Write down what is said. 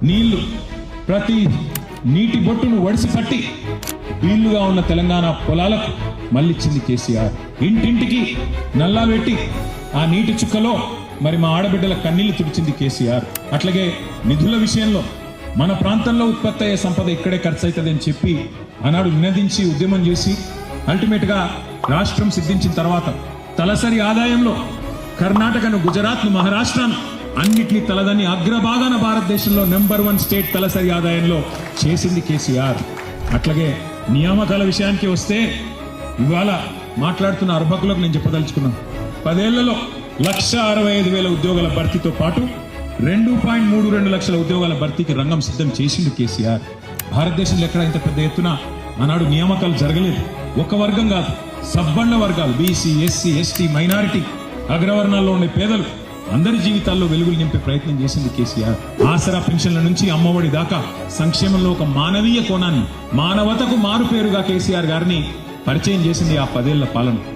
నీళ్లు ప్రతి నీటి బొట్టును ఒడిసి పట్టి వీళ్లుగా ఉన్న తెలంగాణ పొలాలకు మళ్ళిచ్చింది కేసీఆర్. ఇంటింటికి నల్లా పెట్టి ఆ నీటి చుక్కలో మరి మా ఆడబిడ్డల కన్నీళ్లు తుడిచింది కేసీఆర్. అట్లాగే నిధుల విషయంలో మన ప్రాంతంలో ఉత్పత్తి అయ్యే సంపద ఇక్కడే ఖర్చు అవుతుంది అని చెప్పి ఆనాడు నినదించి ఉద్యమం చేసి అల్టిమేట్ గా రాష్ట్రం సిద్ధించిన తర్వాత తలసరి ఆదాయంలో కర్ణాటకను, గుజరాత్ను, మహారాష్ట్రను అన్నిటినీ తలదని అగ్రభాగాన భారతదేశంలో నెంబర్ 1 స్టేట్ తలసరి ఆదాయంలో చేసింది కేసీఆర్. అట్లాగే నియామకాల విషయానికి వస్తే ఇవాళ మాట్లాడుతున్న అర్భకులకు నేను చెప్పదలుచుకున్నాను. 10 ఏళ్లలో 1,65,000 ఉద్యోగాల భర్తీతో పాటు 2.32 లక్షల ఉద్యోగాల భర్తీకి రంగం సిద్ధం చేసిండు కేసీఆర్. భారతదేశంలో ఎక్కడ ఇంత పెద్ద ఎత్తున ఆనాడు నియామకాలు జరగలేదు. ఒక వర్గం కాదు, సబ్బండ వర్గాలు, బీసీ, ఎస్సీ, ఎస్టీ, మైనారిటీ, అగ్రవర్ణాల్లో ఉండే పేదలు అందరి జీవితాల్లో వెలుగులు నింపే ప్రయత్నం చేసింది కేసీఆర్. ఆసరా పెన్షన్ల నుంచి అమ్మఒడి దాకా సంక్షేమంలో ఒక మానవీయ కోణాన్ని, మానవతకు మారు పేరుగా కేసీఆర్ గారిని పరిచయం చేసింది ఆ 10 ఏళ్ల పాలన.